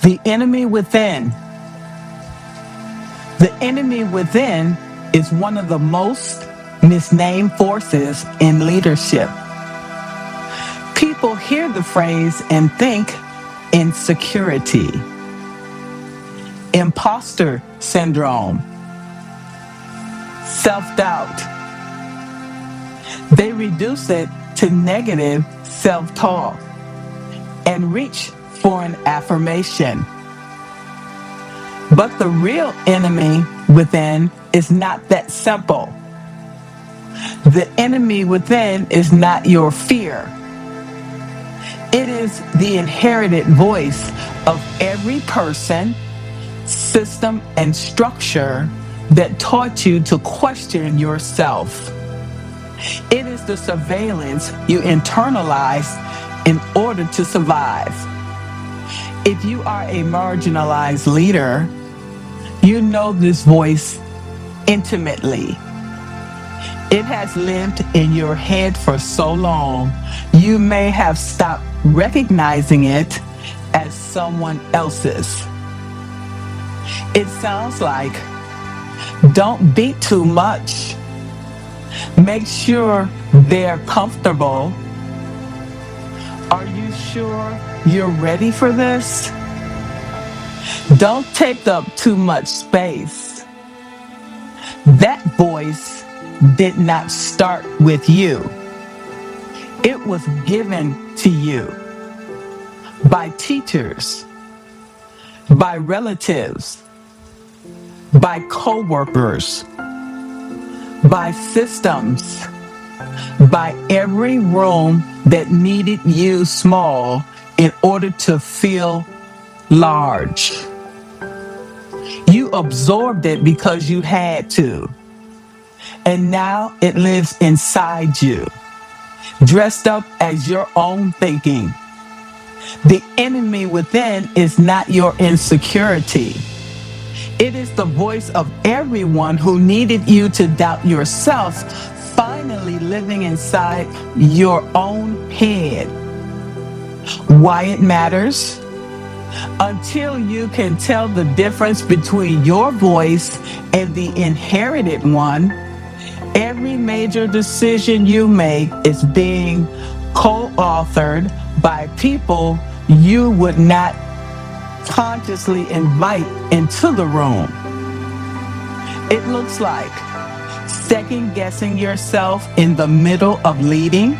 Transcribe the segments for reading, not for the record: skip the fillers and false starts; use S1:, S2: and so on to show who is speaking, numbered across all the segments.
S1: The enemy within. The enemy within is one of the most misnamed forces in leadership. People hear the phrase and think insecurity, imposter syndrome, self-doubt. They reduce it to negative self-talk and reach for an affirmation. But the real enemy within is not that simple. The enemy within is not your fear. It is the inherited voice of every person, system, and structure that taught you to question yourself. It is the surveillance you internalize in order to survive. If you are a marginalized leader, you know this voice intimately. It has lived in your head for so long, you may have stopped recognizing it as someone else's. It sounds like, don't beat too much. Make sure they're comfortable. Are you sure you're ready for this? Don't take up too much space. That voice did not start with you. It was given to you by teachers, by relatives, by coworkers, by systems, by every room that needed you small in order to feel large. You absorbed it because you had to. And now it lives inside you, dressed up as your own thinking. The enemy within is not your insecurity. It is the voice of everyone who needed you to doubt yourself, finally living inside your own head. Why it matters? Until you can tell the difference between your voice and the inherited one, every major decision you make is being co-authored by people you would not consciously invite into the room. It looks like second guessing yourself in the middle of leading,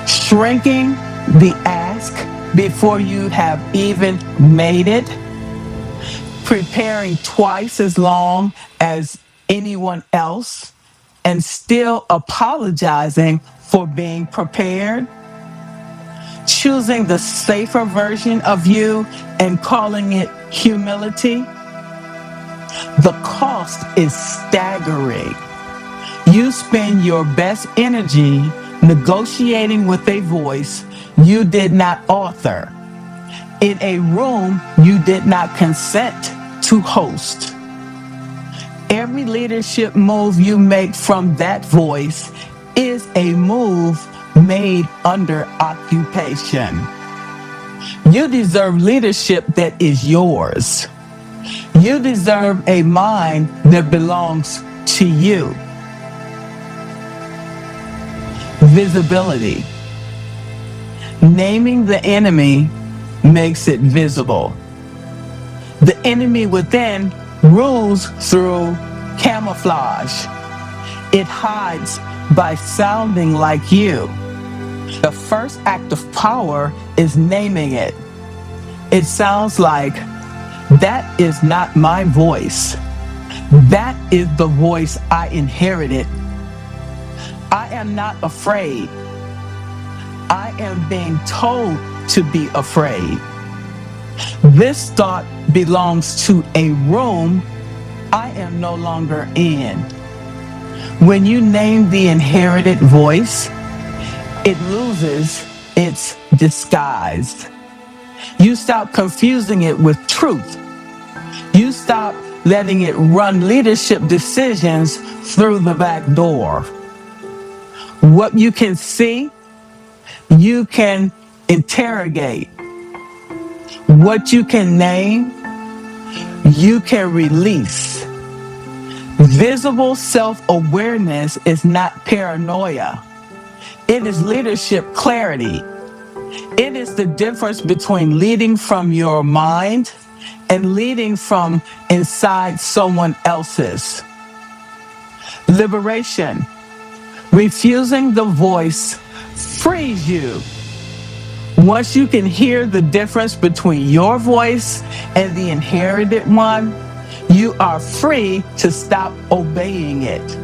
S1: shrinking the ask before you have even made it, preparing twice as long as anyone else, and still apologizing for being prepared, choosing the safer version of you and calling it humility. The cost is staggering. You spend your best energy negotiating with a voice you did not author, in a room you did not consent to host. Every leadership move you make from that voice is a move made under occupation. You deserve leadership that is yours. You deserve a mind that belongs to you. Visibility. Naming the enemy makes it visible. The enemy within rules through camouflage. It hides by sounding like you. The first act of power is naming it. It sounds like, that is not my voice. That is the voice I inherited. I am not afraid. I am being told to be afraid. This thought belongs to a room I am no longer in. When you name the inherited voice, it loses its disguise. You stop confusing it with truth. You stop letting it run leadership decisions through the back door. What you can see, you can interrogate. What you can name, you can release. Visible self-awareness is not paranoia. It is leadership clarity. It is the difference between leading from your mind and leading from inside someone else's. Liberation. Refusing the voice frees you. Once you can hear the difference between your voice and the inherited one, you are free to stop obeying it.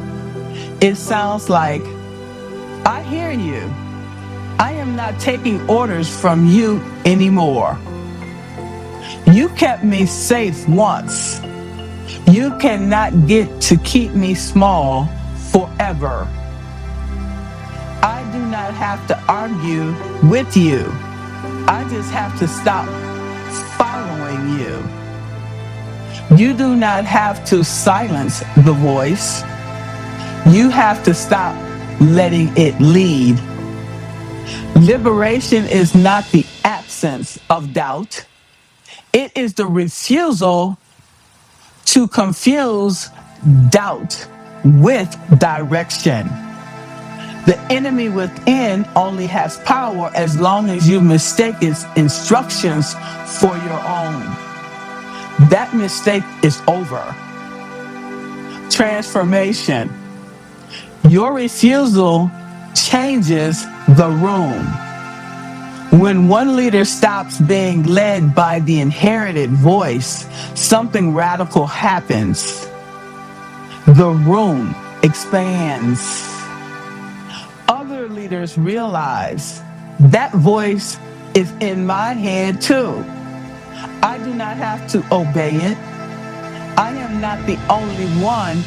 S1: It sounds like, I hear you. I am not taking orders from you anymore. You kept me safe once. You cannot get to keep me small forever. I do not have to argue with you. I just have to stop following you. You do not have to silence the voice. You have to stop letting it lead. Liberation is not the absence of doubt. It is the refusal to confuse doubt with direction. The enemy within only has power as long as you mistake its instructions for your own. That mistake is over. Transformation. Your refusal changes the room. When one leader stops being led by the inherited voice, something radical happens. The room expands. Other leaders realize that voice is in my head too. I do not have to obey it. I am not the only one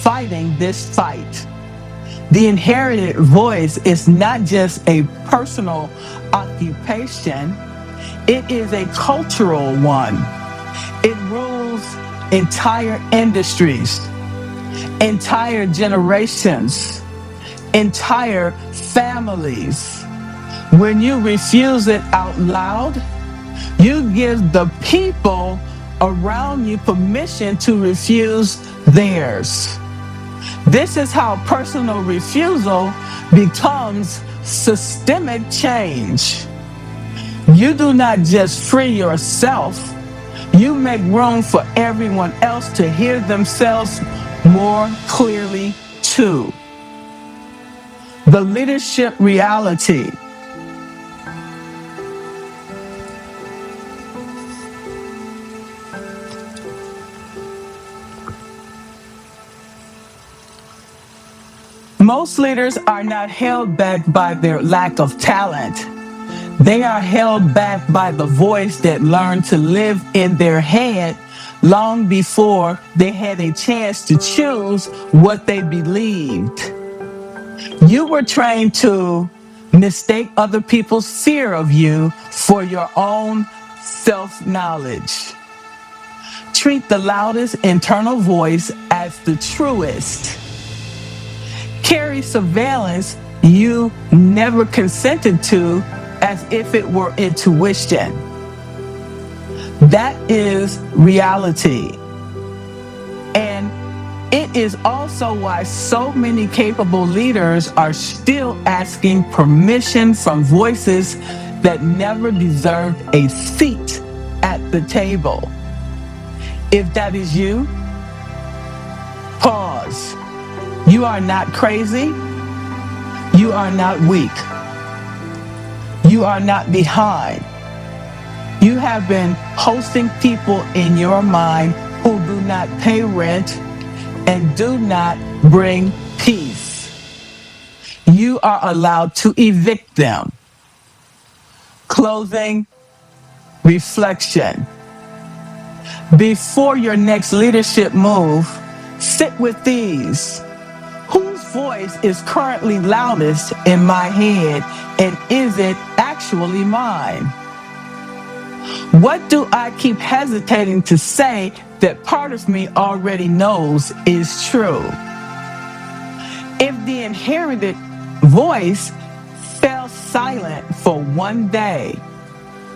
S1: fighting this fight. The inherited voice is not just a personal occupation, it is a cultural one. It rules entire industries, entire generations, entire families. When you refuse it out loud, you give the people around you permission to refuse theirs. This is how personal refusal becomes systemic change. You do not just free yourself, you make room for everyone else to hear themselves more clearly too. The leadership reality. Most leaders are not held back by their lack of talent. They are held back by the voice that learned to live in their head long before they had a chance to choose what they believed. You were trained to mistake other people's fear of you for your own self-knowledge. Treat the loudest internal voice as the truest. Carry surveillance you never consented to as if it were intuition. That is reality. And it is also why so many capable leaders are still asking permission from voices that never deserved a seat at the table. If that is you, pause. You are not crazy. You are not weak. You are not behind. You have been hosting people in your mind who do not pay rent and do not bring peace. You are allowed to evict them. Closing reflection. Before your next leadership move, sit with these. Whose voice is currently loudest in my head, and is it actually mine? What do I keep hesitating to say that part of me already knows is true? If the inherited voice fell silent for one day,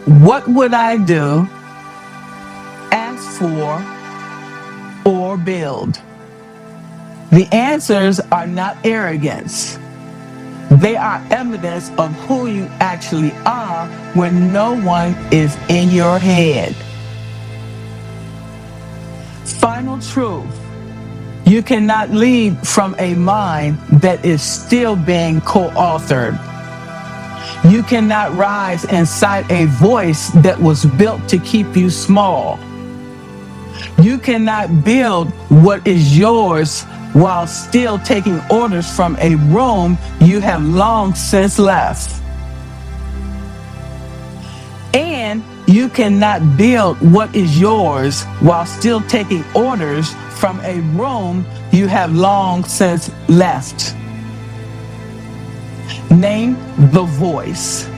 S1: what would I do ask for, or build. The answers are not arrogance. They are evidence of who you actually are when no one is in your head. Final truth. You cannot lead from a mind that is still being co-authored. You cannot rise inside a voice that was built to keep you small. You cannot build what is yours while still taking orders from a room you have long since left. And you cannot build what is yours while still taking orders from a room you have long since left. Name the voice.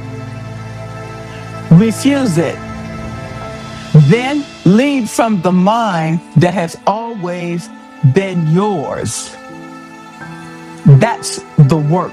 S1: Refuse it. Then lead from the mind that has always been yours. That's the work.